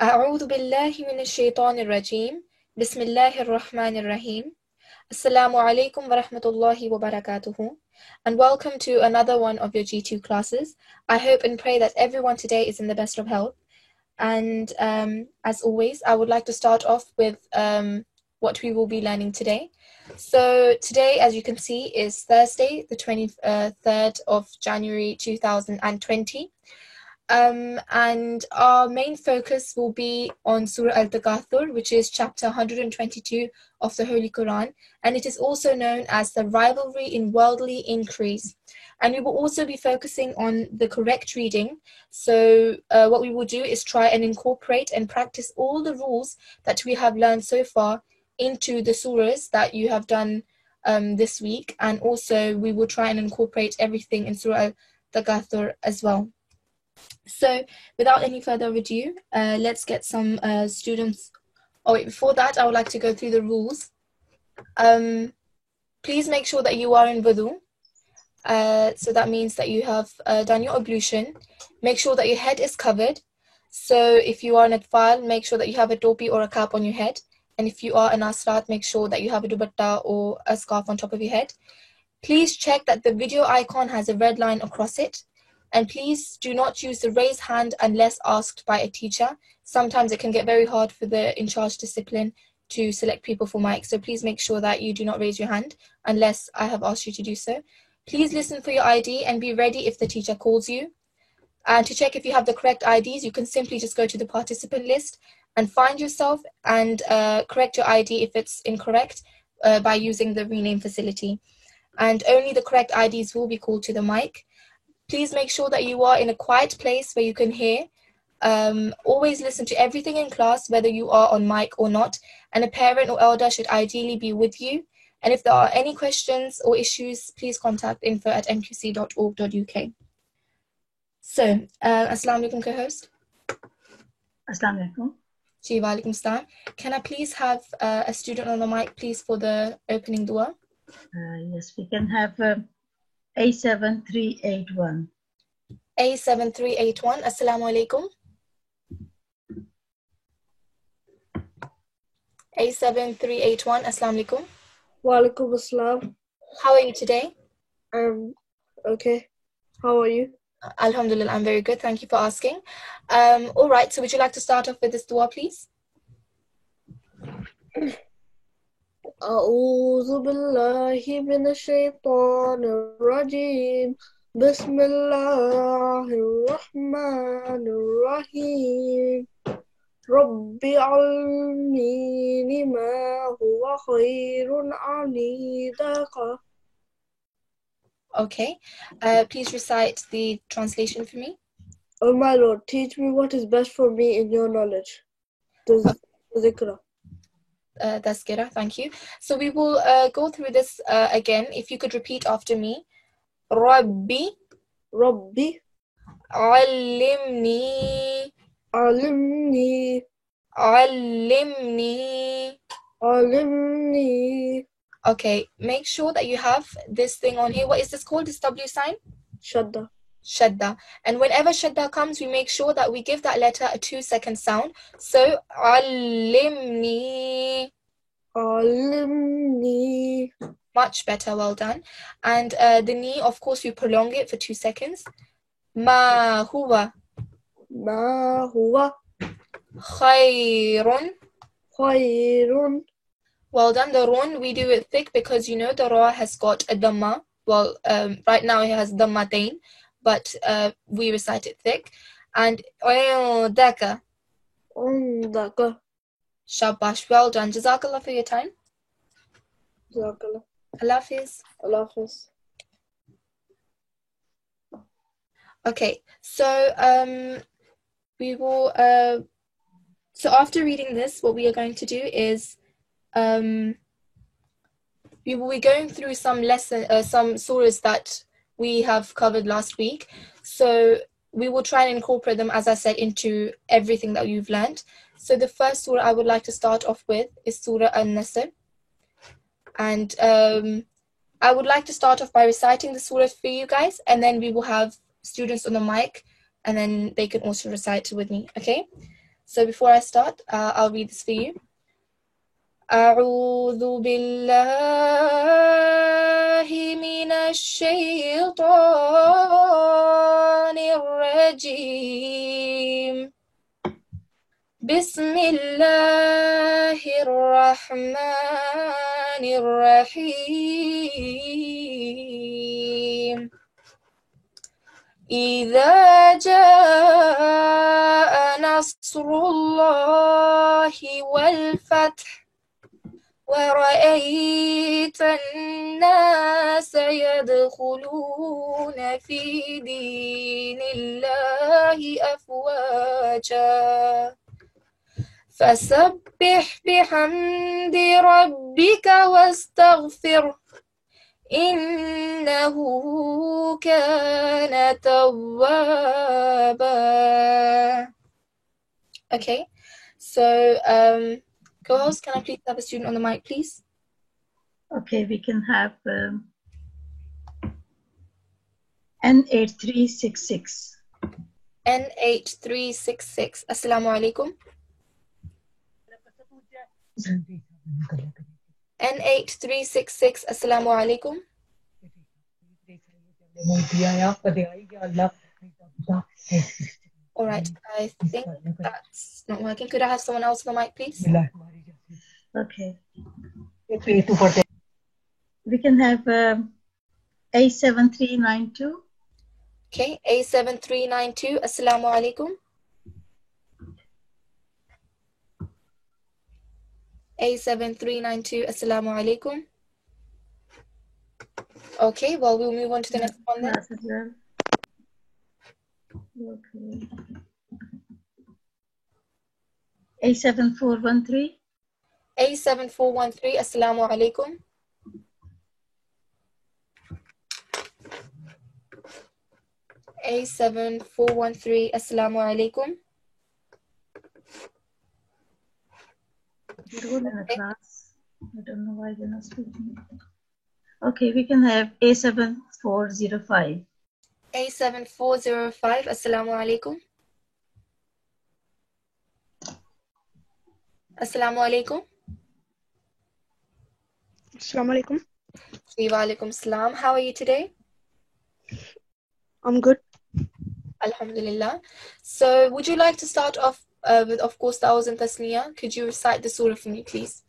أعوذ بالله من الشيطان الرجيم بسم الله الرحمن الرحيم Assalamu alaikum wa rahmatullahi wa barakatuhu, and welcome to another one of your G2 classes. I hope and pray that everyone today is in the best of health. And as always, I would like to start off with what we will be learning today. So today, as you can see, is Thursday, the 23rd of January 2020. And our main focus will be on Surah Al-Takathur, which is chapter 122 of the Holy Quran, and it is also known as the rivalry in worldly increase. And we will also be focusing on the correct reading. So what we will do is try and incorporate and practice all the rules that we have learned so far into the surahs that you have done this week, and also we will try and incorporate everything in Surah Al-Takathur as well. So without any further ado, let's get some students. Oh wait, before that, I would like to go through the rules. Please make sure that you are in wudu. So that means that you have done your ablution. Make sure that your head is covered. So if you are an atfal, make sure that you have a topi or a cap on your head. And if you are an asrat, make sure that you have a dupatta or a scarf on top of your head. Please check that the video icon has a red line across it. And please do not use the raise hand unless asked by a teacher. Sometimes it can get very hard for the in-charge discipline to select people for mic. So please make sure that you do not raise your hand unless I have asked you to do so. Please listen for your ID and be ready if the teacher calls you. And to check if you have the correct IDs, you can simply just go to the participant list and find yourself and correct your ID if it's incorrect by using the rename facility. And only the correct IDs will be called to the mic. Please make sure that you are in a quiet place where you can hear. Always listen to everything in class, whether you are on mic or not, and a parent or elder should ideally be with you. And if there are any questions or issues, please contact info@mqc.org.uk. So, Assalamu alaikum, co-host. Assalamu alaikum. Ji wa alaikum salam. Can I please have a student on the mic, please, for the opening dua? Yes, we can have A7381. A7381. Assalamu alaikum. A7381. Assalamu alaikum. Wa alaikum assalam. How are you today? Okay. How are you? Alhamdulillah, I'm very good. Thank you for asking. All right, so would you like to start off with this dua, please? أعوذ بالله من الشيطان الرجيم بسم الله الرحمن الرحيم رب علمني ما هو خير عليدك. Okay. Please recite the translation for me. Oh my Lord, teach me what is best for me in your knowledge. The zikra. Tazkira, thank you. So we will go through this again. If you could repeat after me. Rabbi Allimni Allimni. Okay, make sure that you have this thing on here. What is this called? This W sign? Shadda. And whenever shadda comes, we make sure that we give that letter a 2-second sound. So, Allimni. Much better, well done. And the ni, of course, we prolong it for 2 seconds. Ma huwa khayrun. Well done. The run, we do it thick because you know the ra has got a dhamma. Well, right now it has dhammatain, but we recite it thick. And daka. Shabash, well done. Jazakallah for your time. Jazakallah. Allah Hafiz. Allah Hafiz. Okay, so we will. So after reading this, what we are going to do is we will be going through some surahs that we have covered last week. So we will try and incorporate them, as I said, into everything that you've learned. So the first surah I would like to start off with is Surah An-Nasr. And I would like to start off by reciting the surah for you guys, and then we will have students on the mic, and then they can also recite with me, okay? So before I start, I'll read this for you. أعوذ بالله من الشيطان الرجيم بسم الله الرحمن الرحيم إذا جاء نصر الله والفتح ورأيت الناس يدخلون في دين الله أفواجا فسبح بحمد ربك واستغفره إنه كان توابا. Okay, so co-host, can I please have a student on the mic, please? Okay, we can have N8366. N8366. Assalamu alaikum. N8366. Assalamu alaikum. All right, I think that's not working. Could I have someone else on the mic, please? Okay. We can have A7392. Okay, A7392. Assalamu alaikum. A7392. Assalamu alaikum. Okay, well, we'll move on to the next one then. Okay. A7413. A7413. Assalamu alaikum. A7413. Assalamu alaikum. They're all in a class. I don't know why they're not speaking. Okay, we can have A7405. A7405. Assalamu alaikum. Assalamu alaikum. Assalamu alaikum. Wa alaikum salam. How are you today? I'm good. Alhamdulillah. So would you like to start off with, of course, Dawaz and Tasniya? Could you recite the surah for me, please?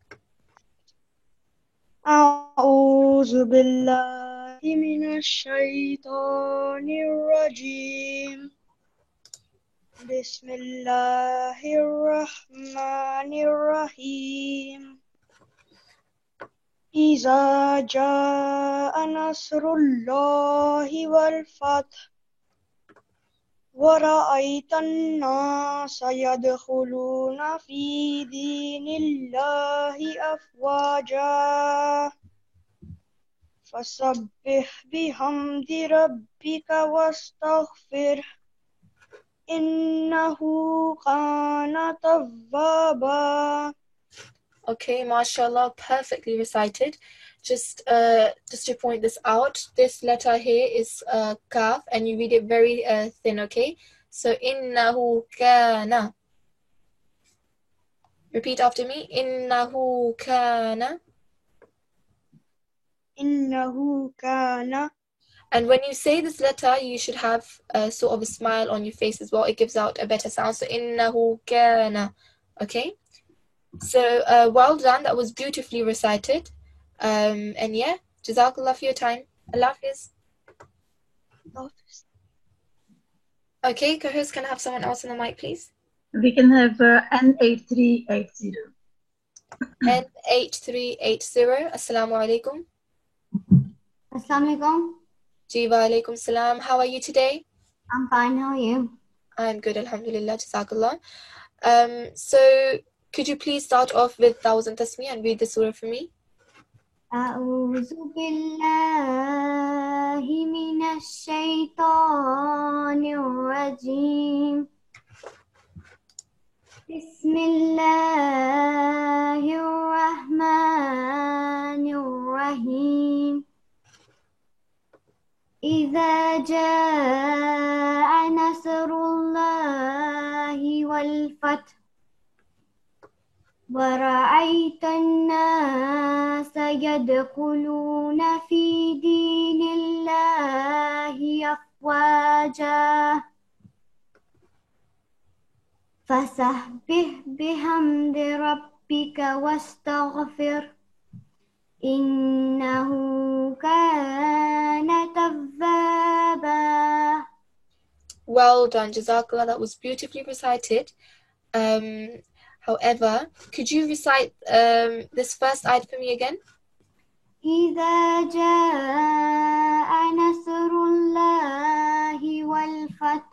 أعوذ بالله من الشيطان الرجيم بسم الله الرحمن الرحيم إذا جاء نصر الله والفتح ورأيت الناس يدخلون في دين الله أفواجا فسبح بحمد ربك واستغفره إنه كان توابا. Okay, mashallah, perfectly recited. Just to point this out, this letter here is kaf, and you read it very thin, okay? So innahu kana. Repeat after me. Innahu kana. إنه كان. And when you say this letter, you should have sort of a smile on your face as well. It gives out a better sound. So innahu kana. Okay? So well done. That was beautifully recited. And yeah, Jazakallah for your time. Allah Hafiz. Okay, co-host, can I have someone else on the mic, please? We can have N8380. N8380. Assalamu alaikum. Assalamu alaikum. Ji wa alaikum salam. How are you today? I'm fine. How are you? I'm good, alhamdulillah. Jazakallah. So could you please start off with Dawaz and Tasniya and read the surah for me? أعوذ بالله من الشيطان الرجيم بسم الله الرحمن الرحيم إذا جاء نصر الله والفتح ورأيت الناس يدخلون في دين الله أفواجا فسبح بحمد ربك واستغفر إنه كان توابا. Well done, Jazakallah. That was beautifully recited. However, could you recite this first ayat for me again? إذا جاء نصر الله والفتح.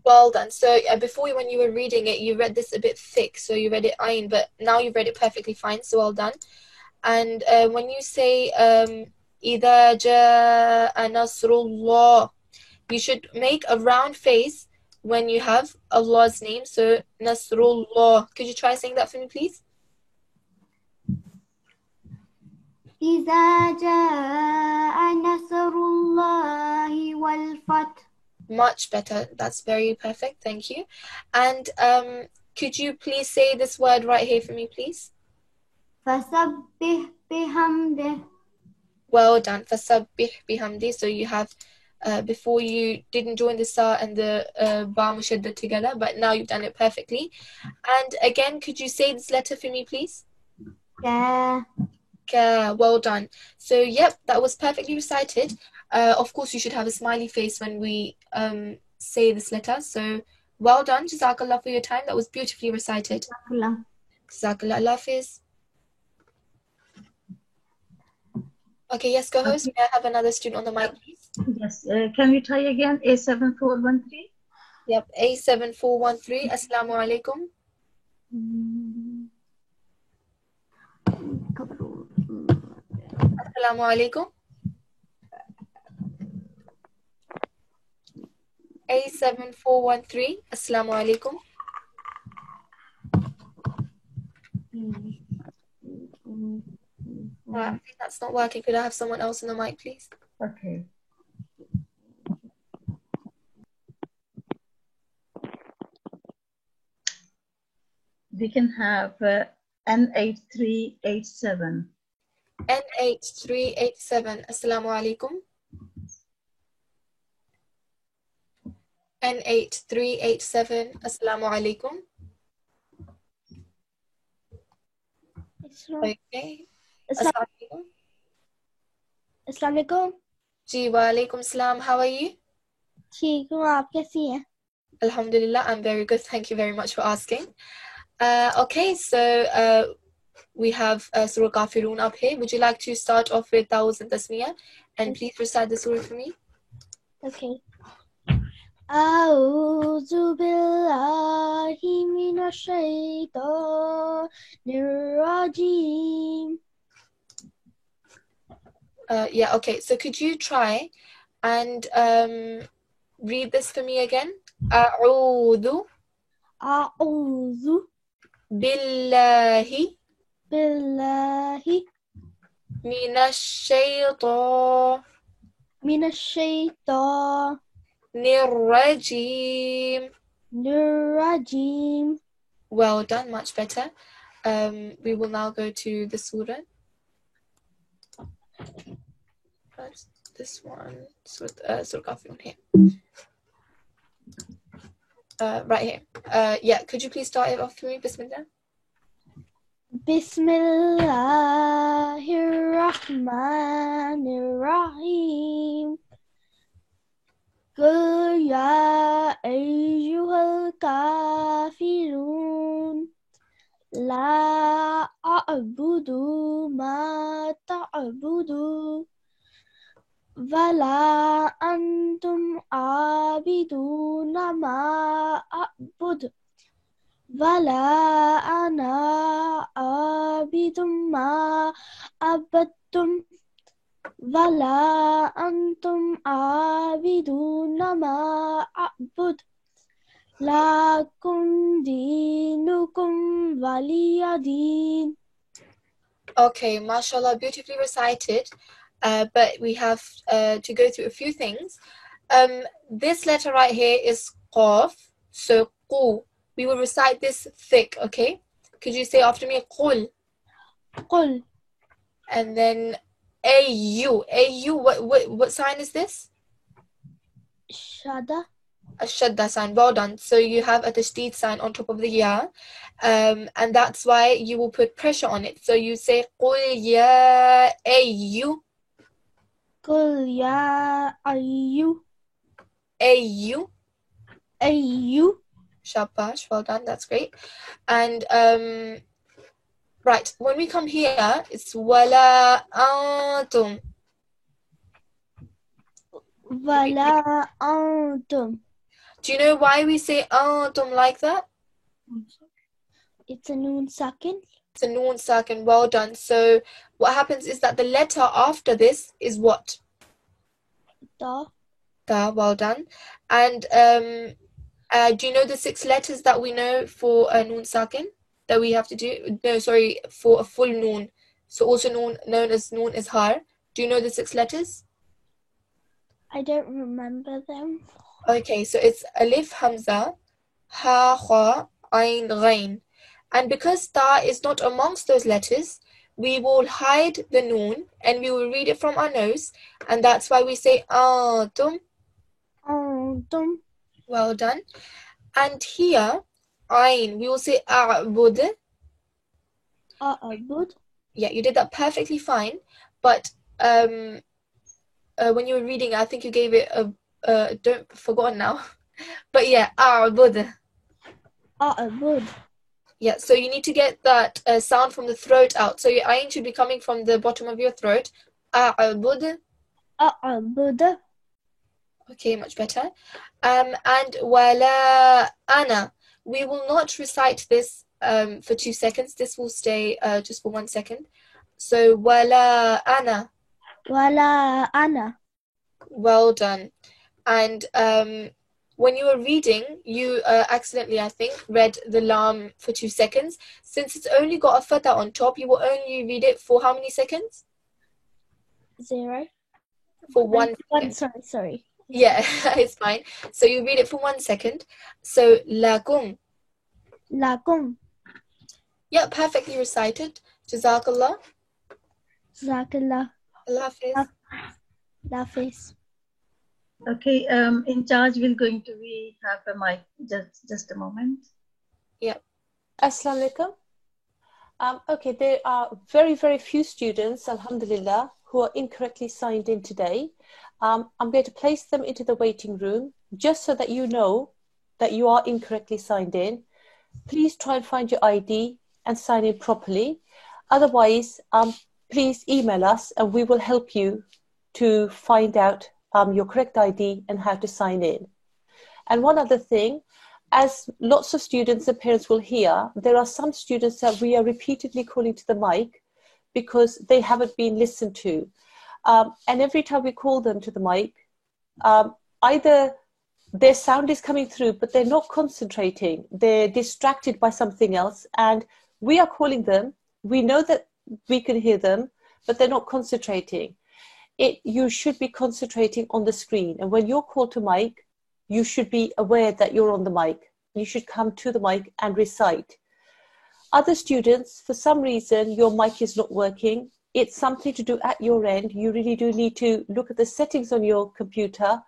Well done. So before, when you were reading it, you read this a bit thick, so you read it ayn, but now you've read it perfectly fine, so well done. And when you say إذا جاء نصر الله, you should make a round face when you have Allah's name. So Nasrullah. Could you try saying that for me, please? إذا جاء نصر الله والفتح. Much better. That's very perfect. Thank you. And could you please say this word right here for me, please? فسبح بحمده. Well done. فسبح بحمده. So you have before you didn't join the sa and the ba mushadda together, but now you've done it perfectly. And again, could you say this letter for me, please? Ka. Ka. Well done. So yep, that was perfectly recited. Of course, you should have a smiley face when we say this letter. So well done. Jazakallah for your time. That was beautifully recited. Jazakallah. Allah Hafiz. Okay, yes, co-host. May I have another student on the mic, please? Yes. Can we try again? A7413. Yep, A7413. Assalamu alaikum. Assalamu alaikum. A7413. Assalamu alaikum. I think that's not working. Could I have someone else on the mic, please? Okay. We can have N8387. N8387. Assalamu alaikum. N8387. Assalamu alaikum. Okay. Assalamu alaikum. अस्सलाम वालेकुम। जी वालेकुम सलाम. How are you? ठीक हूँ, आप कैसी हैं? Alhamdulillah, I'm very good. Thank you very much for asking. Okay, so we have Surah Kafirun up here. Would you like to start off with Tawuz and Tasmiyah? And please recite the surah for me. Okay. أعوذ بالله من الشيطان الرجيم. Yeah, okay. So could you try and read this for me again? أعوذ بالله من الشيطان الرجيم. Well done, much better. We will now go to the surah. First, this one, Surah Kafirun here. Right here. Yeah, could you please start it off for me? Bismillah. Bismillahirrahmanirrahim. قل يا أيها الكافرون لا أعبد ما تعبدون ولا أنتم عابدون ما أعبد ولا أنا عابد ما عبدتم ولا أنتم عابدون ما أعبد لكم دينكم ولي دين. Okay, mashallah, beautifully recited. But we have to go through a few things. This letter right here is Qaf. So Qu. We will recite this thick, okay? Could you say after me, قل? قل. And then AU, what sign is this? شادة. A shadda sign. Well done. So you have a tashdid sign on top of the ya, and that's why you will put pressure on it. So you say قل يا أيو. قل يا أيو. أيو. أيو. Shabash, well done, that's great. And right, when we come here, it's wala antum. ولا أنتم. Do you know why we say antum like that? It's a noon sakin. It's a noon sakin. Well done. So what happens is that the letter after this is what? Ta. Ta. Well done. And do you know the 6 letters that we know for a noon sakin that we have to do? No, sorry, for a full noon. So also known as noon izhar. Do you know the 6 letters? I don't remember them. Okay, so it's alif, hamza, ha, kha, ain, ghain. And because ta is not amongst those letters, we will hide the noon and we will read it from our nose. And that's why we say antum. أنتم. Well done. And here, ain, we will say a'bud. أعبد. Yeah, you did that perfectly fine. But when you were reading, I think you gave it forgotten now. But yeah, a'bud. أعبد. Yeah, so you need to get that sound from the throat out. So your ayn should be coming from the bottom of your throat. A'bud. أعبد. Okay, much better. And wala ana. We will not recite this for 2 seconds. This will stay just for 1 second. So wala ana. ولا أنا. Well done. And when you were reading, you accidentally, I think, read the lam for 2 seconds. Since it's only got a fatha on top, you will only read it for how many seconds? 0. For 1 second. Sorry. Yeah, it's fine. So you read it for 1 second. So lakum. لكم. Yeah, perfectly recited. Jazakallah. جزاك الله. Allah Hafiz. Hafiz. Okay, in charge, we're going to have a mic. Just a moment. Yeah. Assalamu alaikum. Okay, there are very, very few students, alhamdulillah, who are incorrectly signed in today. I'm going to place them into the waiting room just so that you know that you are incorrectly signed in. Please try and find your ID and sign in properly. Otherwise, please email us and we will help you to find out your correct ID and how to sign in. And one other thing, as lots of students and parents will hear, there are some students that we are repeatedly calling to the mic because they haven't been listened to. And every time we call them to the mic, either their sound is coming through, but they're not concentrating. They're distracted by something else. And we are calling them. We know that we can hear them, but they're not concentrating. You should be concentrating on the screen. And when you're called to mic, you should be aware that you're on the mic. You should come to the mic and recite. Other students, for some reason, your mic is not working. It's something to do at your end. You really do need to look at the settings on your computer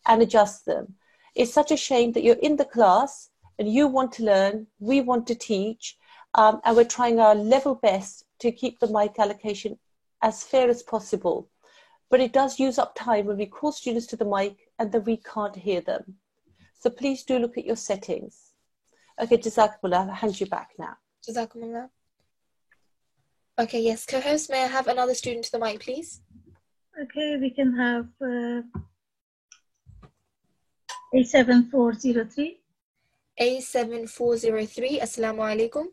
and adjust them. It's such a shame that you're in the class and you want to learn, we want to teach, and we're trying our level best to keep the mic allocation as fair as possible. But it does use up time when we call students to the mic and then we can't hear them. So please do look at your settings. Okay, Jazakumullah, I'll hand you back now. Jazakumullah. Okay, yes. Co-host, may I have another student to the mic, please? Okay, we can have 87403. A7403. Assalamu alaikum.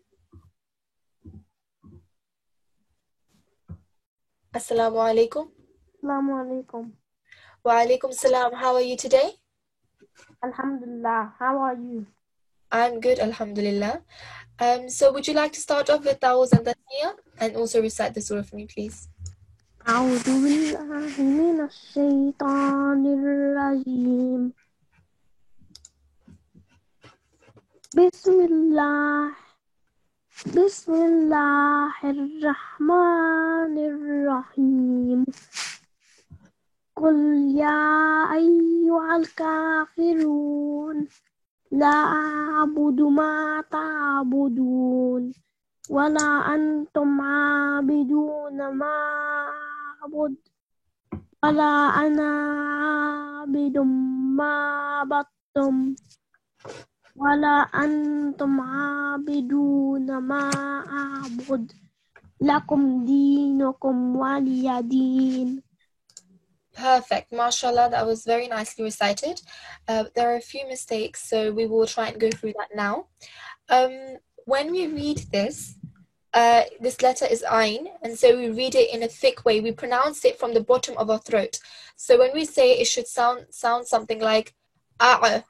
Assalamu alaikum. Assalamu alaikum. Wa alaikum salam. How are you today? Alhamdulillah. How are you? I'm good, alhamdulillah. So would you like to start off with Ta'awuz and Tasmiyah and also recite the surah for me, please? أعوذ بالله من الشيطان الرجيم. بسم الله بسم الله الرحمن الرحيم قل يا أيها الكافرون لا أعبد ما تعبدون ولا أنتم عابدون ما أعبد ولا أنا عابد ما عبدتم ولا أنتم عابدون ما أعبد لكم دينكم ولي دين. Perfect. MashaAllah, that was very nicely recited. There are a few mistakes, so we will try and go through that now. When we read this, this letter is Ain, and so we read it in a thick way. We pronounce it from the bottom of our throat. So when we say it should sound something like A.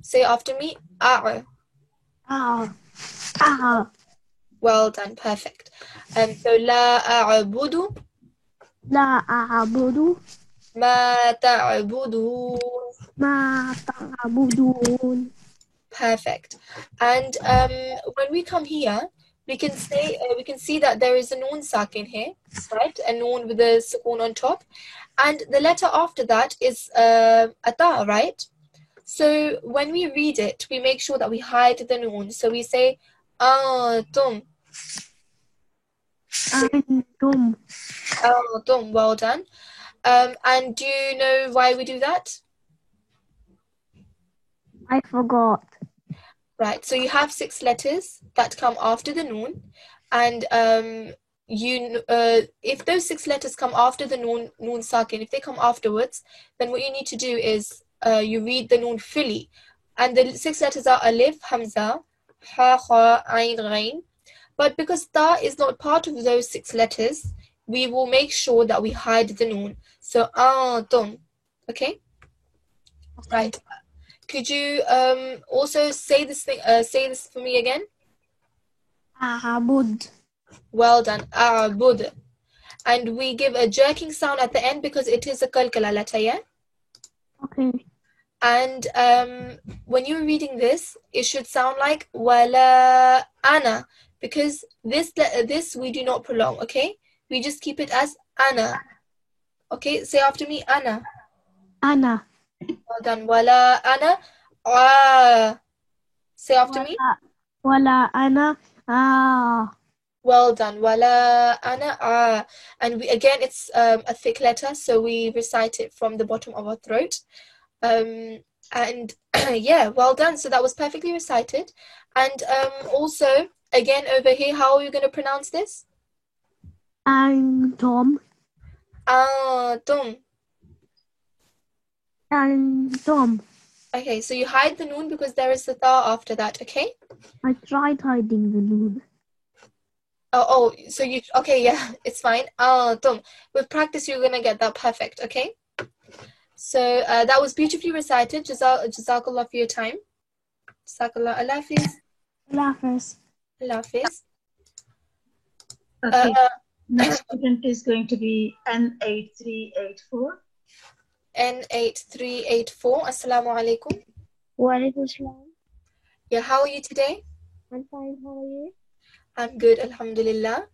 Say after me, A. Well done, perfect. So La a'budu لا أعبد ma ta'budun. ما تعبدون. Perfect. And when we come here, we can say we can see that there is a noon sakin here, right? A noon with a sukoon on top, and the letter after that is a ta, right? So when we read it, we make sure that we hide the noon. So we say tum. أنتم. Tum. Well done. And do you know why we do that? I forgot. Right, so you have 6 letters that come after the noon, and if those 6 letters come after the noon sakin, if they come afterwards, then what you need to do is you read the noon fully, and the 6 letters are alif, hamza, ha, kha, ain, ghain. But because ta is not part of those 6 letters, we will make sure that we hide the noon. So tum, okay? Right. Could you also say this for me again? أعبد. Well done. A'bud. And we give a jerking sound at the end because it is a kalkala letter, yeah? Okay. And when you're reading this, it should sound like wala ana, because this we do not prolong, okay? We just keep it as ana. Okay, say after me, ana. أنا. Well done. Wala ana. Say after me. ولا أنا. Well done. Wala ana. And again, it's a thick letter, so we recite it from the bottom of our throat. And yeah, well done. So that was perfectly recited. And also, again, over here, how are you going to pronounce this? أنتم. Tum. أنتم. Okay, so you hide the noon because there is a ta after that, okay? I tried hiding the noon. So you, okay, yeah, it's fine. Tum. With practice, you're going to get that perfect, okay? So that was beautifully recited. Jazakallah for your time. Jazakallah. Allah Hafiz. Allah Hafiz. Allah Hafiz. Okay. Next student is going to be N8384. N8384. Assalamu alaikum. Wa alaikum assalam. Yeah, how are you today? I'm fine. How are you? I'm good, alhamdulillah.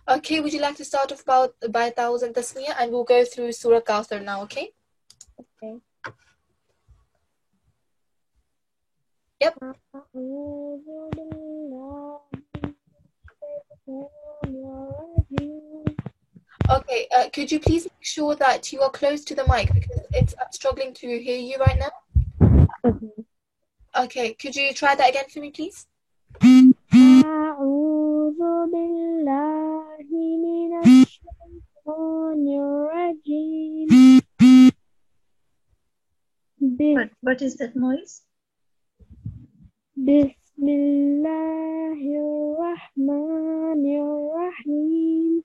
Okay, would you like to start off by Ta'awuz and Tasmiyah, and we'll go through Surah Kawthar now, okay? Okay. Yep. Okay, could you please make sure that you are close to the mic because I'm struggling to hear you right now. Okay. Okay, could you try that again for me, please? أعوذ بالله من الشيطان الرجيم. What is that noise? بسم الله الرحمن الرحيم.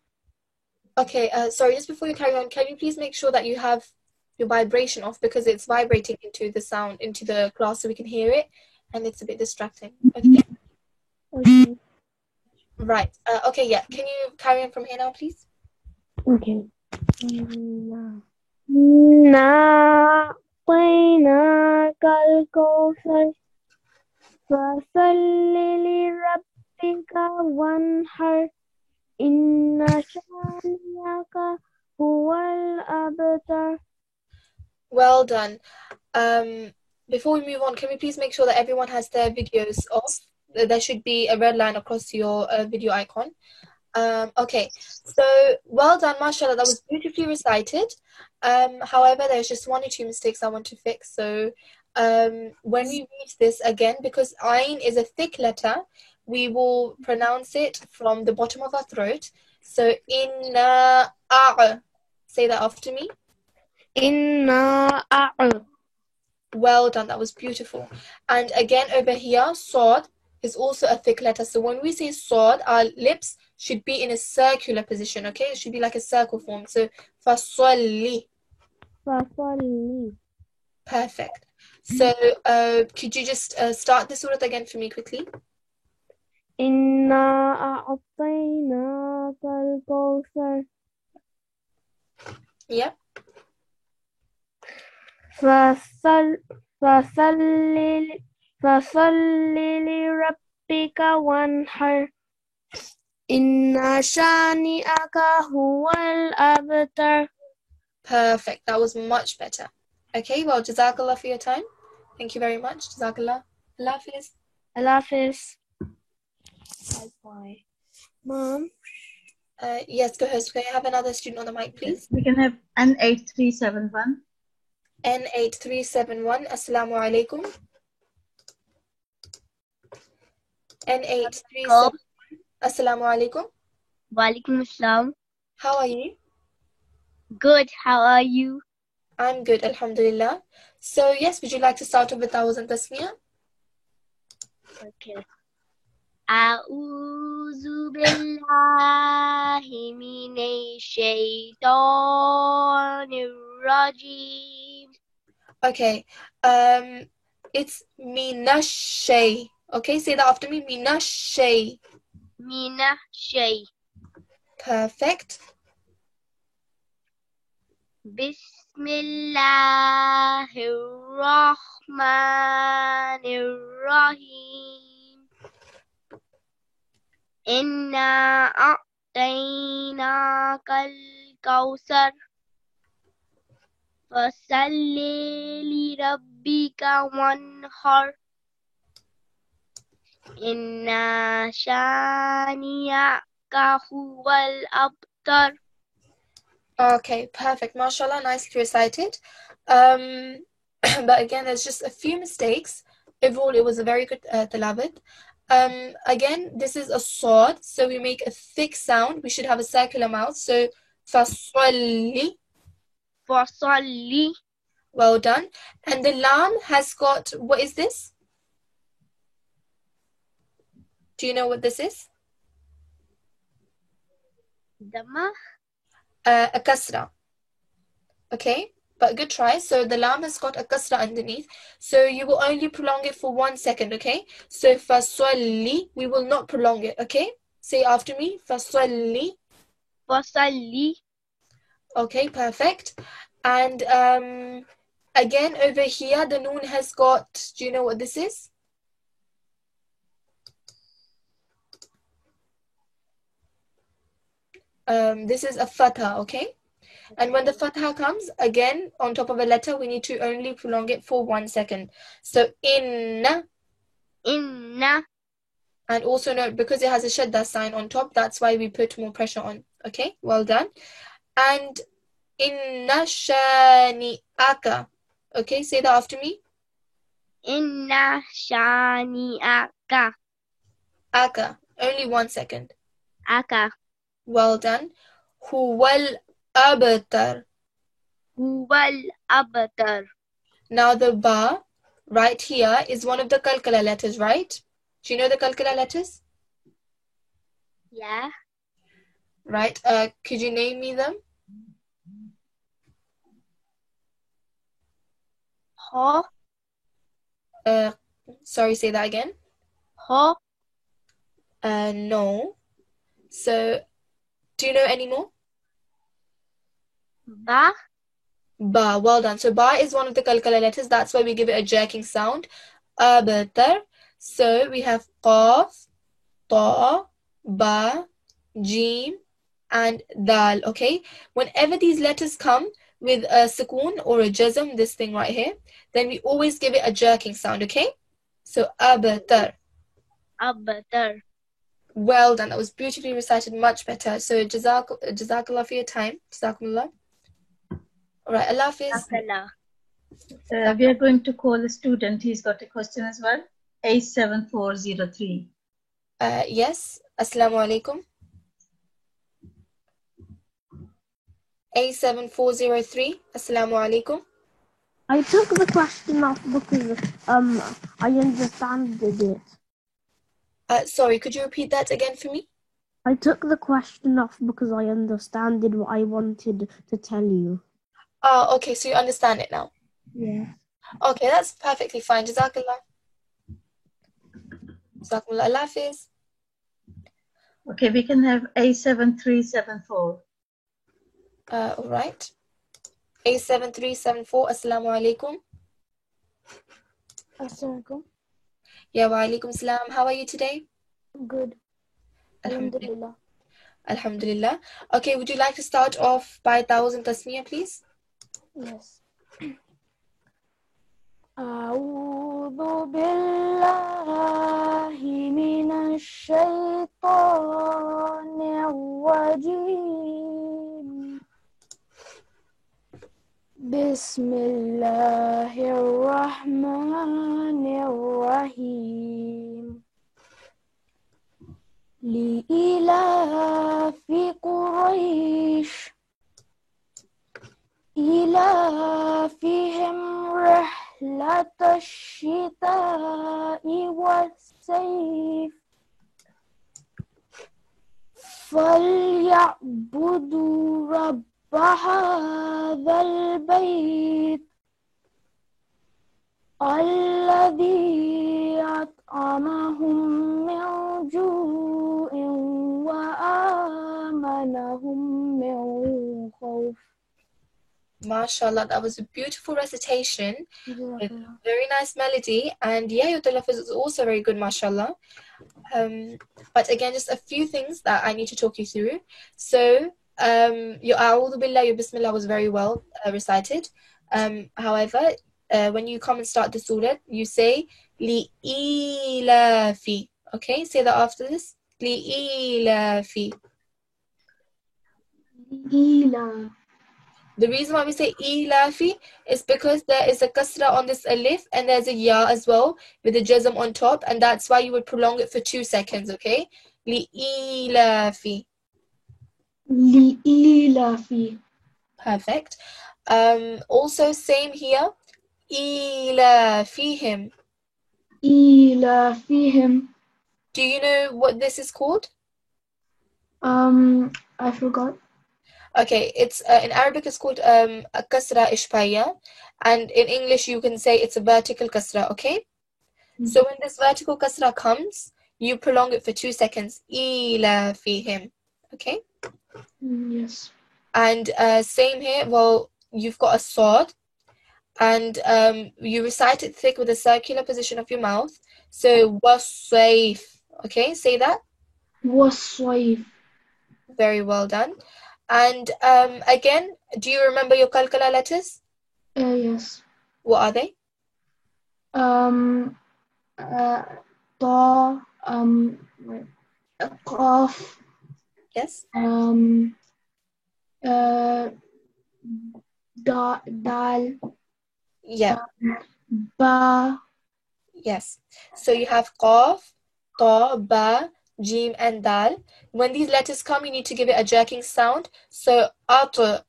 Okay, sorry, just before you carry on, can you please make sure that you have your vibration off because it's vibrating into the sound, into the class so we can hear it, and it's a bit distracting. Okay? Okay. Right. Okay, yeah. Can you carry on from here now, please? Okay. إنا أعطيناك الكوثر فصل لربك وانحر إن شانئك هو الأبتر. Well done. Before we move on, can we please make sure that everyone has their videos off? There should be a red line across your video icon. Okay, so well done, mashallah, that was beautifully recited. However, there's just one or two mistakes I want to fix. So when we read this again, because ayn is a thick letter, we will pronounce it from the bottom of our throat. So inna a'. Say that after me. إنا أعلم. Well done, that was beautiful. And again over here, sod is also a thick letter. So when we say sod, our lips should be in a circular position, okay? It should be like a circle form. So fasolli. فصلي. Perfect. So could you just start the surah again for me quickly? إنا أعطيناك الكوثر Yeah. فصل لربك وانحر إن شانئك هو الأبتر. Perfect. That was much better. Okay, well, Jazakallah for your time. Thank you very much. Jazakallah. Allah Hafiz. Allah Hafiz. Bye. Mom? Yes, go ahead. Can I have another student on the mic, please? We can have N8371. N8371. Assalamu alaikum. N8371. Assalamu alaikum. Walaikum assalam. How are you? Good. How are you? I'm good, alhamdulillah. So, yes, would you like to start off with Awaz and Tasmiyah? Okay. A'udhu billahi minash shaitanir rajim. Okay. It's minashay. Okay, say that after me. Minashay. Minashay. Perfect. Bismillahirrahmanirrahim. Inna a'tainakal kawthar. Fasalli li rabbika wanhar. Inna shaniyaka huwal abtar. Okay, perfect. MashaAllah, nicely recited. But again, there's just a few mistakes. Overall, it was a very good tilawat. Again, this is a sword, so we make a thick sound. We should have a circular mouth. So, fasalli. Fasalli. Well done. And the lam has got, what is this? Do you know what this is? Dhamma. A kasra. Okay, but good try. So the lam has got a kasra underneath. So you will only prolong it for 1 second, okay? So fasalli, we will not prolong it, okay? Say after me, fasalli. Fasalli. Okay, perfect. And again, over here, the noon has got, do you know what this is? This is a fatha, okay? And when the fatha comes, again, on top of a letter, we need to only prolong it for 1 second. So, inna. Inna. And also note, because it has a shadda sign on top, that's why we put more pressure on. Okay, well done. And inna shani'aka. Okay, say that after me. Inna shani'aka. Aka. Only 1 second. Aka. Well done. Huwal abtar. Huwal abtar. Now the ba right here is one of the kalkala letters, right? Do you know the kalkala letters? Yeah. Right. Could you name me them? Ho. Sorry, say that again. Ho. No. So, do you know any more? Ba. Ba. Well done. So, ba is one of the kalkala letters. That's why we give it a jerking sound. Abtar. So, we have qaf, ta, ba, jim, and dal. Okay, whenever these letters come with a sukoon or a jazm, this thing right here, then we always give it a jerking sound. Okay, so abtar. Abtar. Well done, that was beautifully recited, much better. So jazakallah for your time. Jazakumullah. All right, Allah Hafiz. Jazakallah. We are going to call a student. He's got a question as well. 87403. Yes, Assalamu alaikum. 87403. Assalamu alaikum. I took the question off because I understood it. Sorry, could you repeat that again for me? I took the question off because I understood what I wanted to tell you. Oh, okay, so you understand it now. Yeah. Okay, that's perfectly fine. Jazakallah. Jazakumullah. Allah Hafiz. Okay, we can have 87374. All right. 87374. Assalamu alaikum. Assalamualaikum. Yeah, wa alaikum salam. How are you today? Good. Alhamdulillah. Alhamdulillah. Okay, would you like to start off by 1,000 tasmiyah, please? Yes. أعوذ بالله من الشيطان الرجيم بسم الله الرحمن الرحيم لإلاف قريش إلافهم رحلة الشتاء والصيف فليعبدوا رب هذا البيت الذي أطعمهم من جوع وآمنهم من خوف. MashaAllah, that was a beautiful recitation with a very nice melody, and yeah, your talaffuz is also very good, mashallah. But again, just a few things that I need to talk you through. So your a'udhu billah, your bismillah was very well recited. However, when you come and start the surah, you say li-ilafi. Okay, say that after this. Li-ilafi. Ila. The reason why we say ilafi is because there is a kasra on this alif and there's a ya as well with a jazm on top, and that's why you would prolong it for 2 seconds, okay? Li-ilafi. Li-ilafi. Perfect. Also same here. Ilafihim. Ilafihim. Do you know what this is called? I forgot. Okay, it's in Arabic it's called a kasra ishbaya, and in English you can say it's a vertical kasra, okay? So when this vertical kasra comes, you prolong it for 2 seconds. Ila fihim, okay? Yes. And same here, well, you've got a sword, and you recite it thick with a circular position of your mouth. So wasayf, okay? Say that. Wasayf. Very well done. And again, do you remember your kalkala letters? Yes. What are they? Ta, qaf. Yes. Dal. Yeah. Ba. Yes. So you have qaf, ta, ba, jim, and dal. When these letters come, you need to give it a jerking sound. So atu.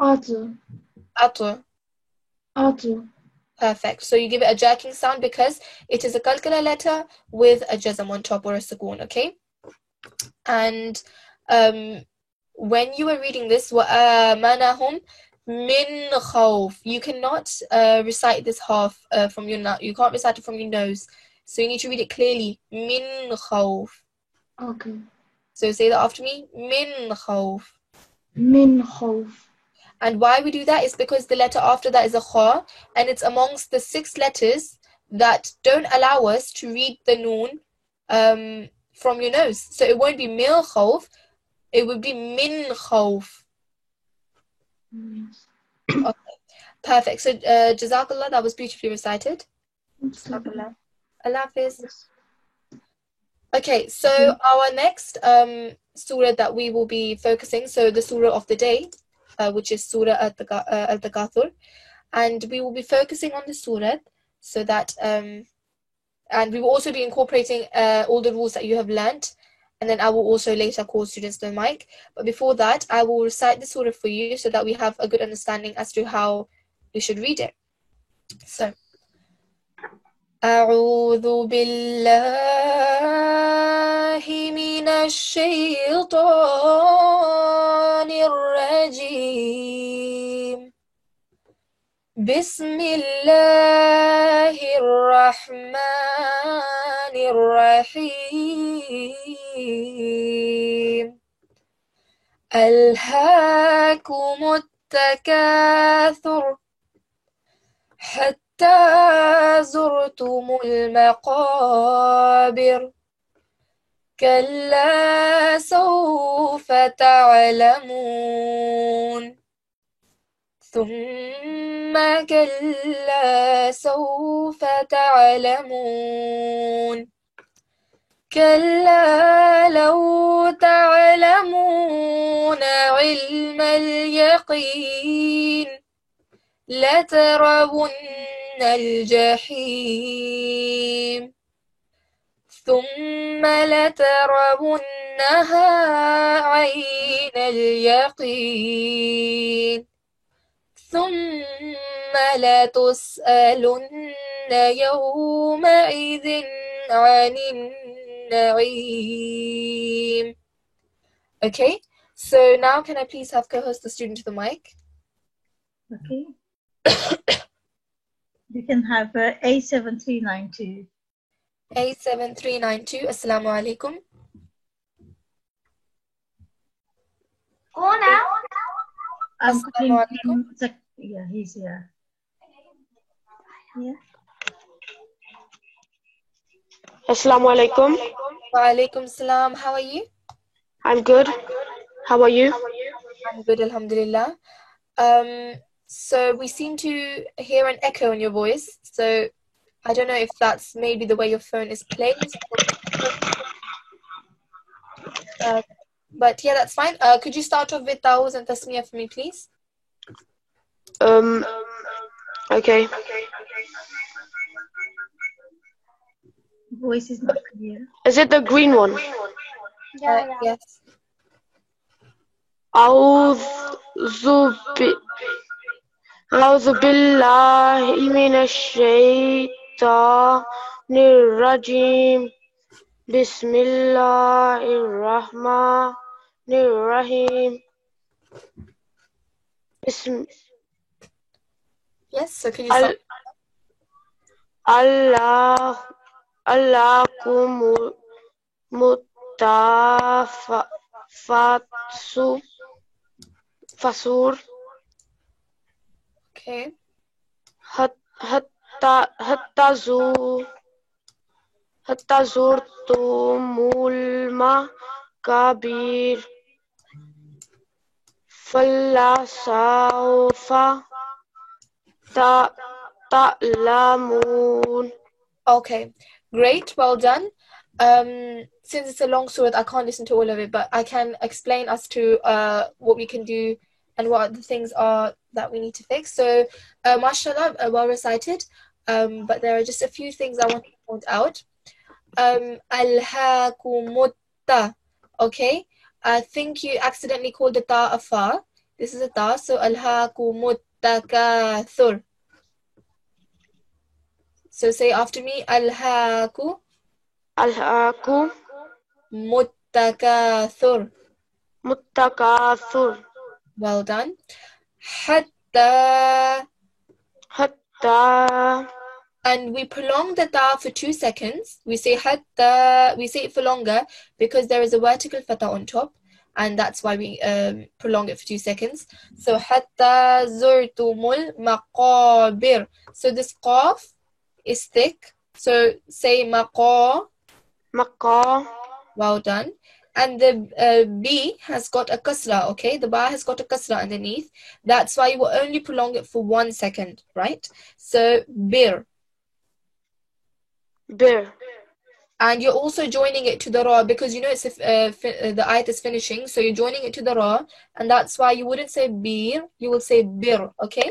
Atu. Atu. Atu. Perfect. So you give it a jerking sound because it is a kalkala letter with a jazm on top or a sukoon, okay? And when you were reading this, وَآمَنَهُمْ min khawf, you cannot recite this half from your nose. You can't recite it from your nose. So you need to read it clearly. Min khawf. Okay. So say that after me. Min khawf. Min khawf. And why we do that is because the letter after that is a kha, and it's amongst the 6 letters that don't allow us to read the noon from your nose. So it won't be mil khawf, it would be min khawf. Okay, perfect. So Jazakallah, that was beautifully recited. Allah Hafiz. Okay, so our next surah that we will be focusing, so the surah of the day, which is Surah Al-Takathur, and we will be focusing on the surah so that, and we will also be incorporating all the rules that you have learnt, and then I will also later call students to the mic. But before that, I will recite the surah for you so that we have a good understanding as to how we should read it. So, أعوذ بالله من الشيطان الرجيم بسم الله الرحمن الرحيم ألهاكم التكاثر حتى زرتم المقابر كلا سوف تعلمون ثم كلا سوف تعلمون كلا لو تعلمون علم اليقين لترون الجحيم ثم لترونها عين اليقين ثم لتسألن يومئذ عن النعيم. Okay, so now can I please have co-host the student to the mic? Okay. You can have A7392. A7392, Assalamu alaikum. Go now. I'm calling Assalamu him. Yeah, he's here. Yeah. Assalamu alaikum. Wa alaikum salam. How are you? I'm good. How are you? I'm good, alhamdulillah. So we seem to hear an echo in your voice. So I don't know if that's maybe the way your phone is placed. But yeah, that's fine. Could you start off with Tawuz and Tasmiyah for me, please? Okay. Voice is not clear. Is it the green one? Yes. أعوذ بالله من الشيطان الرجيم بسم الله الرحمن الرحيم Yes, so can you start? Allakum mutafattur Okay. hatta zurtumul makabir fala sawfa ta'lamun. Okay, great, well done. Since it's a long surah, I can't listen to all of it, but I can explain as to what we can do and what the things are that we need to fix. So, mashallah, well recited. But there are just a few things I want to point out. Alhaakumutta. Okay, I think you accidentally called the ta a fa. This is a ta, so alhaakumutakathur. So say after me, alhaaku muttakathur. Muttakathur. Well done. Hatta. And we prolong the ta for 2 seconds. We say hatta, we say it for longer because there is a vertical fatha on top, and that's why we prolong it for 2 seconds. So hatta zurtumul maqabir. So this qaf is thick. So say maqabir. Maqa. Well done. And the B has got a kasra, okay? The ba has got a kasra underneath. That's why you will only prolong it for 1 second, right? So, bir. Bir. And you're also joining it to the ra because you know it's the ayat is finishing. So you're joining it to the ra. And that's why you wouldn't say bir, you will say bir, okay?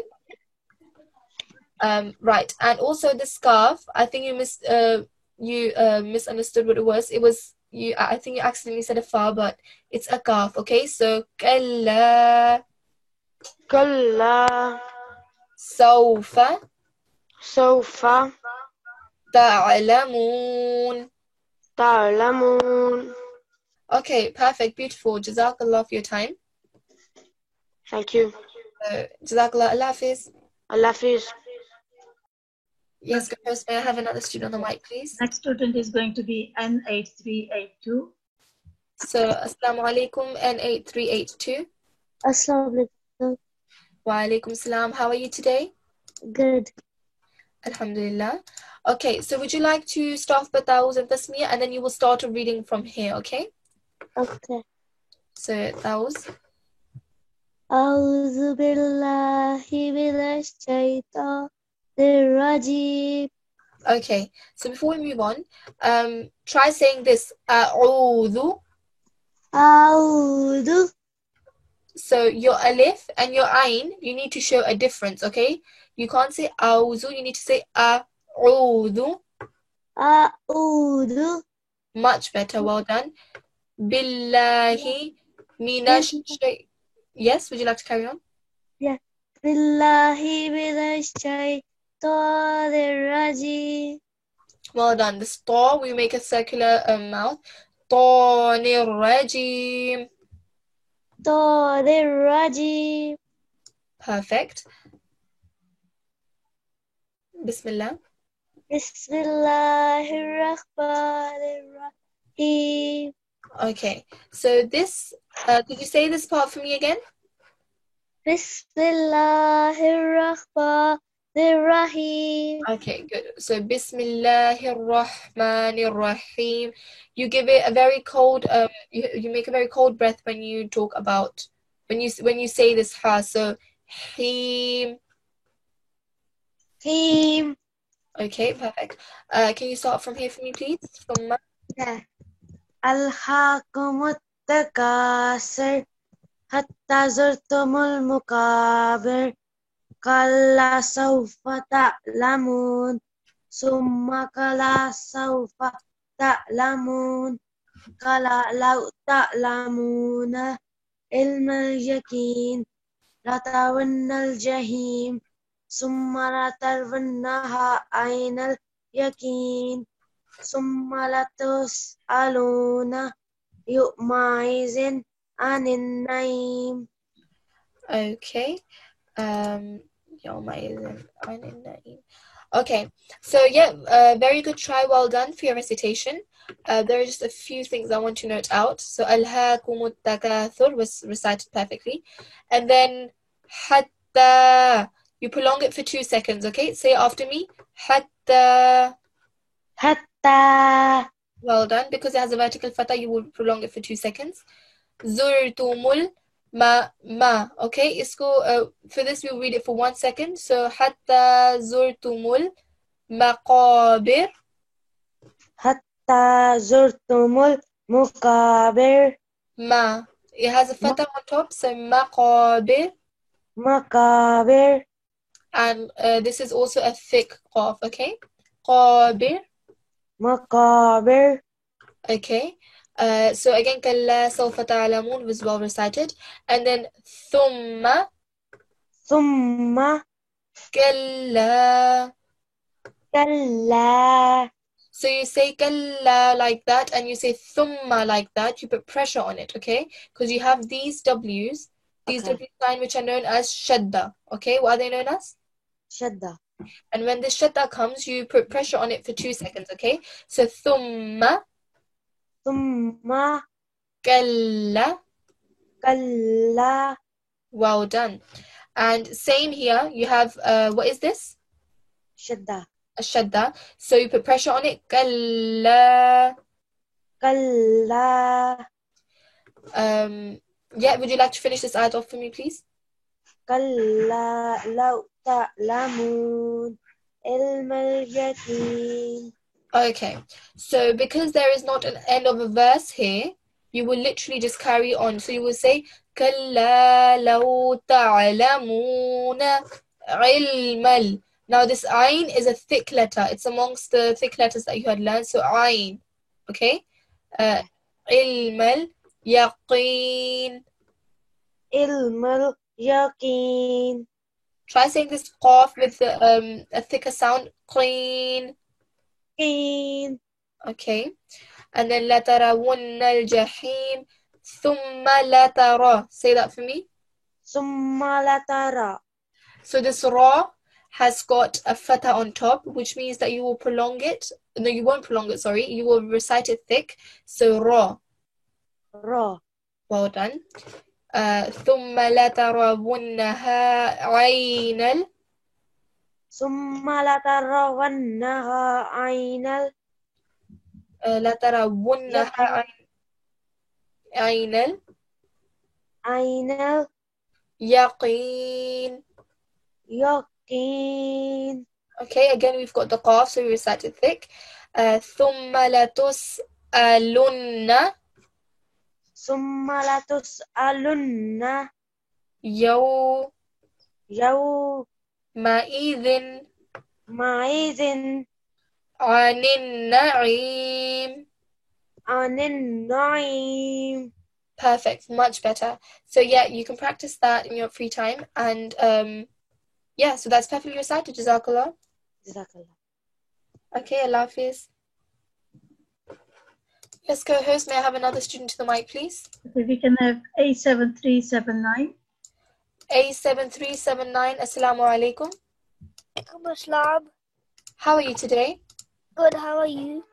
Right. And also the scarf, I think you misunderstood what it was. It was I think you accidentally said a fa, but it's a kaf, okay? So kalla Kalla. sawfa Sawfa. ta'lamun. Ta'lamun. Okay, perfect, beautiful. Jazakallah for your time. Thank you. Jazakallah, Allah Hafiz. Allah Hafiz. Yes, go first. May I have another student on the mic, please? Next student is going to be N8382. So, Assalamu alaikum, N8382. Assalamu alaikum. Wa alaikum salam. How are you today? Good. Alhamdulillah. Okay, so would you like to start with Tawuz and Tasmiyah, and then you will start reading from here, okay? Okay. So, Tawuz. أعوذ بالله من الشيطان الرجيم. Okay, so before we move on, try saying this. A'udhu. أعوذ. So your alif and your ayn, you need to show a difference, okay? You can't say a'udhu, you need to say a'udhu. أعوذ Much better, well done. Billahi minash shay. Yes, would you like to carry on? بالله من الشيطان الرجيم. Well done. The sta, we make a circular mouth. Tanir rajim. الشيطان الرجيم. Perfect. Bismillah. بسم الله الرحمن الرحيم. Okay, so this, could you say this part for me again? بسم الله الرحمن الرحيم. Okay, good. So, Bismillahir Rahmanir Rahim. You give it a very cold, you make a very cold breath when you talk about, when you say this ha. So, Him. Him. Okay, perfect. Can you start from here for me, please? From ألهاكم التكاثر حتى زرتم المقابر كلا سوف تعلمون ثم كلا سوف تعلمون كلا لو تعلمون علم اليقين لترون الجحيم ثم لترونها عين اليقين ثم لتسألون يومئذ عن النعيم. Okay. Okay, so yeah, very good try, well done for your recitation. There are just a few things I want to note out. So alhaakumut takathur was recited perfectly, and then hatta, you prolong it for 2 seconds. Okay, say it after me. Hatta. حتى. Well done. Because it has a vertical fatha, you will prolong it for 2 seconds. Zurtumul ma. Okay, isko, for this we'll read it for 1 second. So hatta zurtumul maqabir. حتى زرتم المقابر. Ma. It has a fatha on top, so maqabir. مقابر. And this is also a thick qaf, okay? Qabir. مقابر. Okay. So again, kalla sawfa ta'lamun was well recited. And then thumma. ثم Kalla. كلا. So you say kalla like that, and you say thumma like that. You put pressure on it, okay? Because you have these W's, these Okay. W sign, which are known as shadda. Okay, what are they known as? شدة. And when this shadda comes, you put pressure on it for 2 seconds, okay? So thumma ثم kalla. كلا. Well done. And same here, you have, what is this? شدة. A shadda. So you put pressure on it. Kalla. كلا Yeah, would you like to finish this ayat off for me, please? كلا لو تعلمون علم اليقين. Okay, so because there is not an end of a verse here, you will literally just carry on. So you will say كلا لو تعلمون علم. Now this ayn is a thick letter. It's amongst the thick letters that you had learned. So ayn, okay? علم اليقين. علم اليقين. Try saying this qaf with a thicker sound. Clean. قين. Okay. And then لترون الجحيم ثم لترى. Say that for me. ثم لترى. So this ra has got a fatha on top, which means that you will prolong it. No, you won't prolong it, sorry. You will recite it thick. So ra. را. Well done. ثم لترونها عين ثم لترونها عين لترونها عين عين اليقين. يقين. Okay, again we've got the qaf, so we recite it thick. ثم لتسألن ثم لتسألن يومئذ يومئذ عن النعيم. عن النعيم. Perfect, much better. So yeah, you can practice that in your free time, and yeah, so that's perfectly recited. Jazakallah. جزاك الله. Okay, Allah Hafiz. Yes, co-host, may I have another student to the mic, please? Okay, we can have A7379. A7379, Assalamu alaikum. Assalam. How are you today? Good, how are you?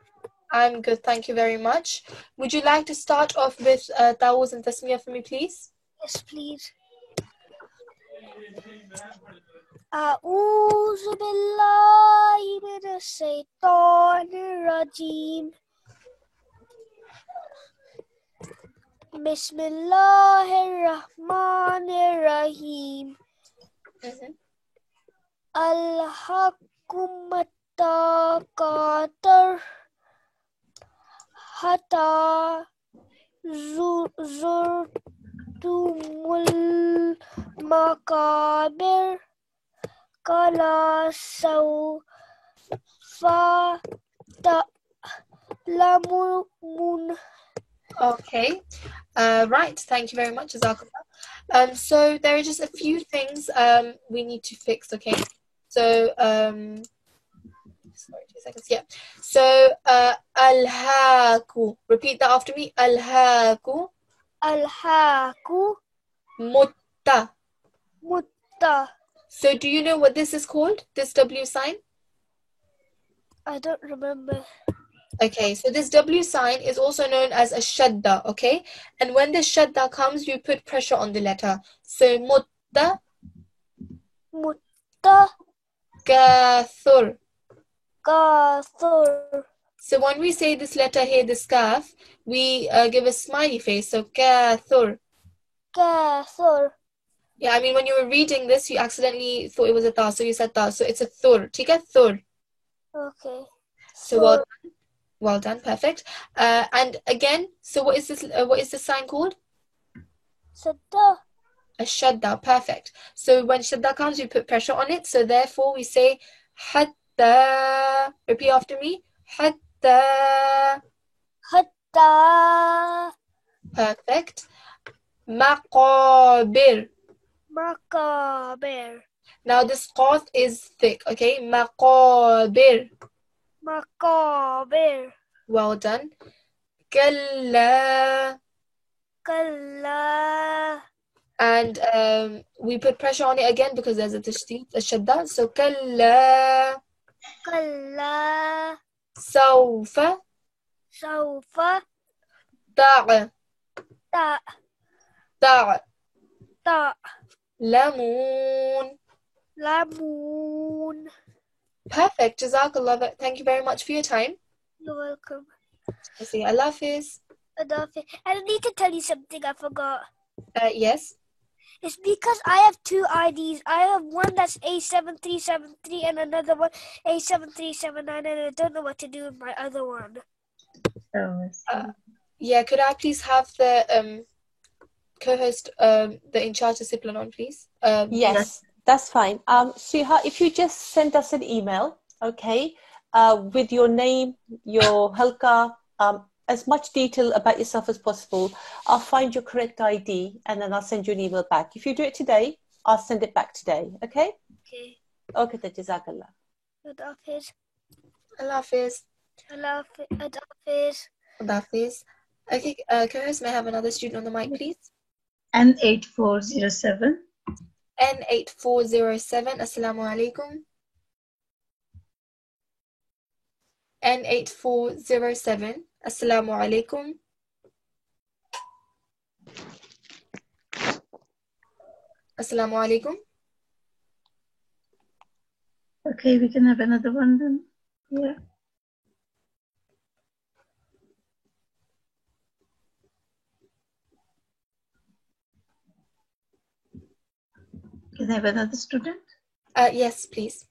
I'm good, thank you very much. Would you like to start off with Tawuz and Tasmiyah for me, please? Yes, please. أعوذ بالله من الشيطان الرجيم. بسم الله الرحمن الرحيم. ألهاكم التكاثر حتى زرتم المقابر كلا سوف تعلمون. Okay, right, thank you very much, Jazakallah. So there are just a few things we need to fix, okay? So, sorry, 2 seconds, yeah. So, alhaaku, repeat that after me, alhaaku. Alhaaku Mutta. mutta. So do you know what this is called, this W sign? I don't remember. Okay, so this W sign is also known as a shadda, okay? And when the shadda comes, you put pressure on the letter. So mutta, Mutta kathur. kathur. So when we say this letter here, this kaf, we give a smiley face. So kathur. Kathur. Yeah, I mean, when you were reading this, you accidentally thought it was a ta, so you said ta. So it's a thur. Tika thur. Okay. So well done. Well done, perfect. And again, so what is this? What is this sign called? Sadda. A shadda, perfect. So when shadda comes, you put pressure on it. So therefore, we say hatta. Repeat after me. Hatta. Hatta. Perfect. Maqabir. Makabir. Now this qaf is thick, okay? Maqabir. Makabir. Well done. Kalla. Kalla. And we put pressure on it again because there's a tashdid, a shadda. So kalla. Kalla. Sawfa. Sawfa. Ta'. Ta. Ta'. Ta. Lamun. Lamun. Perfect. Jazakallah. Thank you very much for your time. You're welcome. I see. Allah Hafiz. Adolphe. And I need to tell you something I forgot. Yes. It's because I have two IDs. I have one that's A7373 and another one A7379, and I don't know what to do with my other one. Oh, I see. Yeah, could I please have the co-host, the in charge discipline on, please? Yes, that's fine. Suha, if you just send us an email, okay, with your name, your halqa, as much detail about yourself as possible, I'll find your correct ID and then I'll send you an email back. If you do it today, I'll send it back today, okay? Okay. Okay, then, Jazakallah. Adolphe. Allah Hafiz. Adolphe. Allah Hafiz. Okay, co-host, may I have another student on the mic, please? N8407. N8407. Assalamu alaikum. N8407. Assalamu alaikum. Assalamu alaikum. Okay, we can have another one then. Yeah. Can I have another student? Yes, please.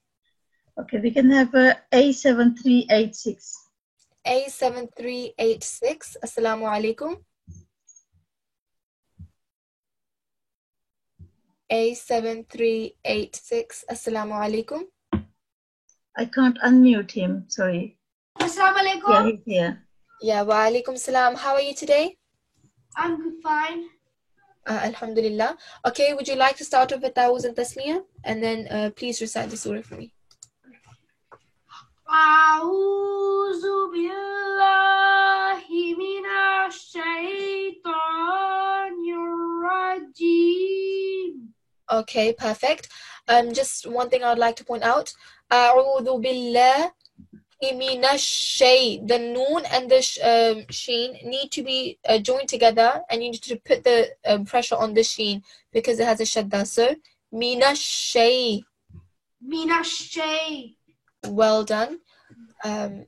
Okay, we can have A7386. A7386. Assalamu alaikum. A7386. Assalamu alaikum. I can't unmute him, sorry. Assalamu Yeah, alaikum. he's here. Yeah, wa alaikum salam. How are you today? I'm fine. Alhamdulillah. Okay, would you like to start off with Ta'awuz and Tasmiyah? And then please recite the surah for me. أعوذ بالله من الشيطان الرجيم. Okay, perfect. Just one thing I would like to point out. أعوذ بالله من الشيء. The noon and the sheen need to be joined together, and you need to put the pressure on the sheen because it has a shadda. So, من الشيء. من الشيء. Well done. And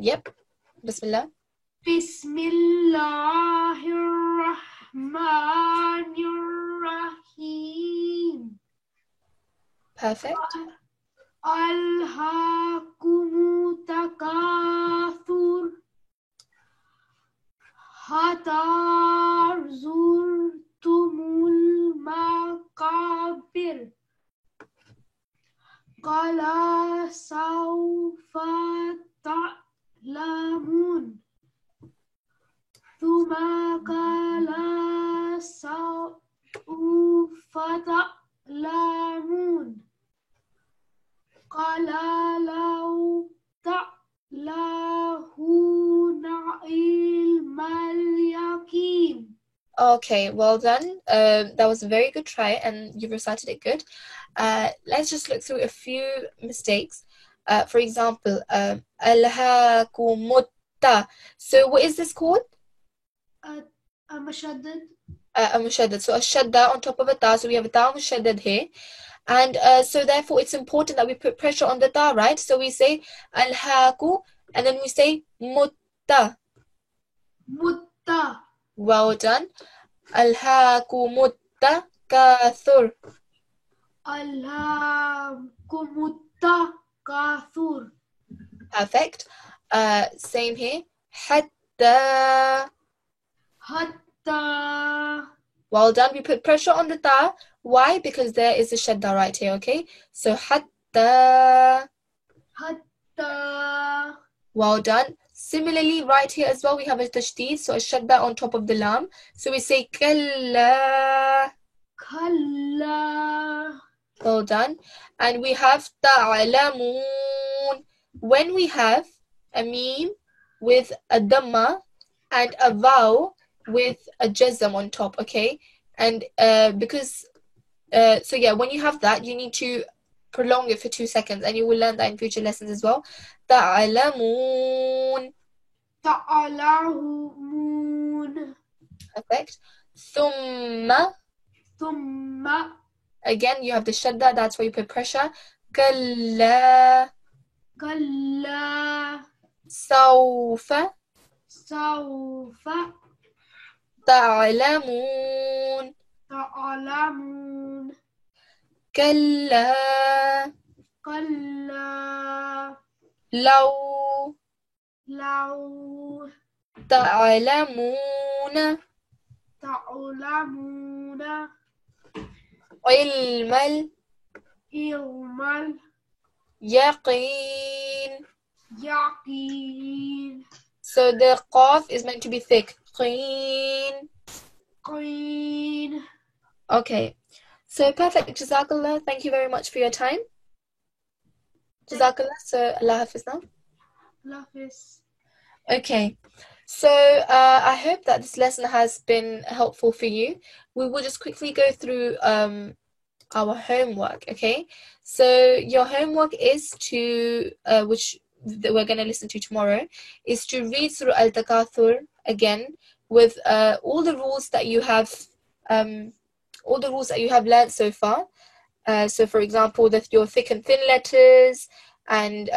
yep. Bismillah. بسم الله الرحمن الرحيم. Perfect. ألهاكم التكاثر حتى زرتم المقابر قال سوف تعلمون ثم قال سوف تعلمون قال لو تعلمون علم اليقين. Okay, well done. That was a very good try, and you've recited it good. Let's just look through a few mistakes. For example, Alhaakumutta. So what is this called? مشدد. A mushaddad. So a shadda on top of a ta. So we have a ta mushaddad here. And so therefore it's important that we put pressure on the ta, right? So we say alhaaku, and then we say mutta. mutta. Well done. Alhaakumutta kathur. Alhaakumutta kathur. Perfect. Same here. Hatta. Hatta. Well done. We put pressure on the ta. Why? Because there is a shadda right here, okay? So hatta. Hatta. Well done. Similarly, right here as well, we have a tashdid, so a shadda on top of the lam. So we say kalla. Kalla. Well done. And we have ta'lamun. When we have a meme with a dhamma and a vaw with a jazm on top, okay? And because, so yeah, when you have that, you need to prolong it for 2 seconds, and you will learn that in future lessons as well. Ta'lamun. Ta'lamun. Perfect. Thumma. Thumma. Again, you have the shadda, that's why you put pressure. Kalla. Kalla. سوف سوف تعلمون تعلمون كلا كلا لو لو تعلمون تعلمون علم علم اليقين. اليقين So the qaf is meant to be thick. Qeen. قين. Okay. So perfect. Jazakallah. Thank you very much for your time. Jazakallah. So Allah Hafiz now. Lafis. Okay. So I hope that this lesson has been helpful for you. We will just quickly go through our homework, okay? So your homework is to, which we're going to listen to tomorrow, is to read Surah Al-Takathur again with all the rules that you have learned so far. So for example, your thick and thin letters, and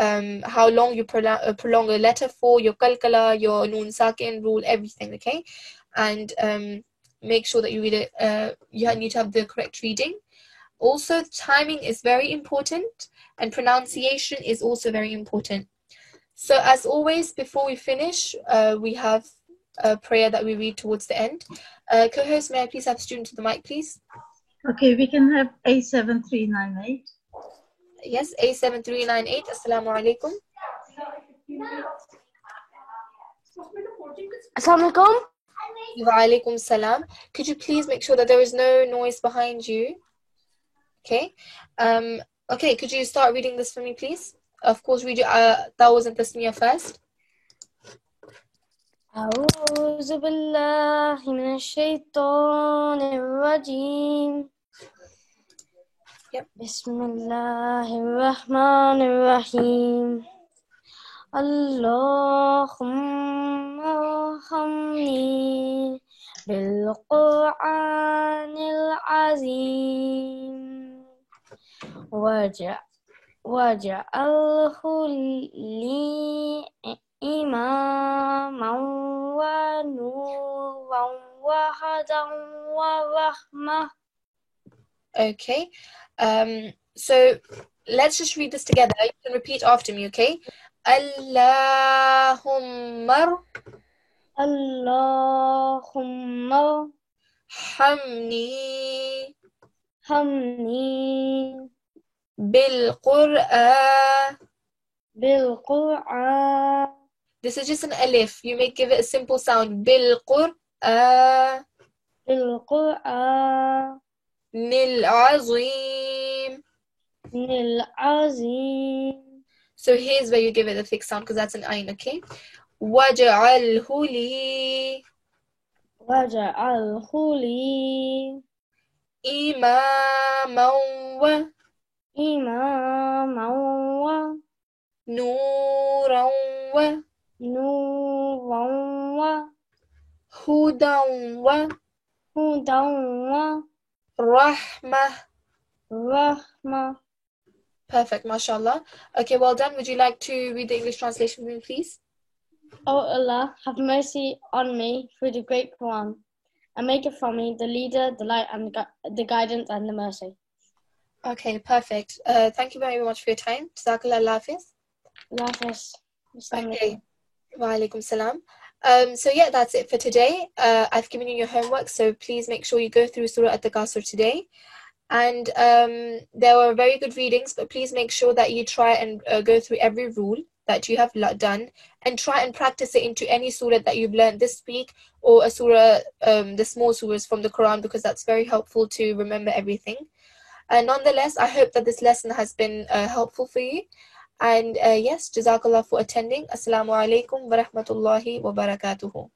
how long you prolong a letter for, your kalkala, your noon sakin rule, everything, okay? And make sure that you read it, you need to have the correct reading. Also, timing is very important, and pronunciation is also very important. So as always, before we finish, we have a prayer that we read towards the end. Co-host, may I please have a student to the mic, please? Okay, we can have A7398. Yes, A7398. Assalamu alaikum. Assalamualaikum. Wa alaikum salam. Could you please make sure that there is no noise behind you? Okay. Okay, could you start reading this for me, please? Of course, read your that wasn't tasmiyah first. أعوذ بالله من الشيطان الرجيم. Yep. بسم الله الرحمن الرحيم. اللهم ارحمني بالقرآن العظيم واجعله لي إماما ونورا وهدى ورحمة. Okay. So let's just read this together. You can repeat after me, okay? Allahumma hamni بالقرآن. This is just an alif. You may give it a simple sound. بالقرآن العظيم. So here's where you give it a thick sound because that's an ayn, okay? وَجَعَلْهُ لِي إِمَامًا نُورًا وهدى ورحمة. Perfect, mashallah. Okay, well done. Would you like to read the English translation for me, please? O Allah, have mercy on me through the great Quran, and make it from me the leader, the light, and the guidance and the mercy. Okay, perfect. Thank you very much for your time. Jazakallah, Allah Hafiz. Okay. Wa alaikum salam. So yeah, that's it for today. I've given you your homework, so please make sure you go through Surah At-Takasur today. And there were very good readings, but please make sure that you try and go through every rule that you have done, and try and practice it into any surah that you've learned this week, or a surah, the small surahs from the Quran, because that's very helpful to remember everything. Nonetheless, I hope that this lesson has been helpful for you. And yes, Jazakallah for attending. Assalamu alaikum wa rahmatullahi wa barakatuhu.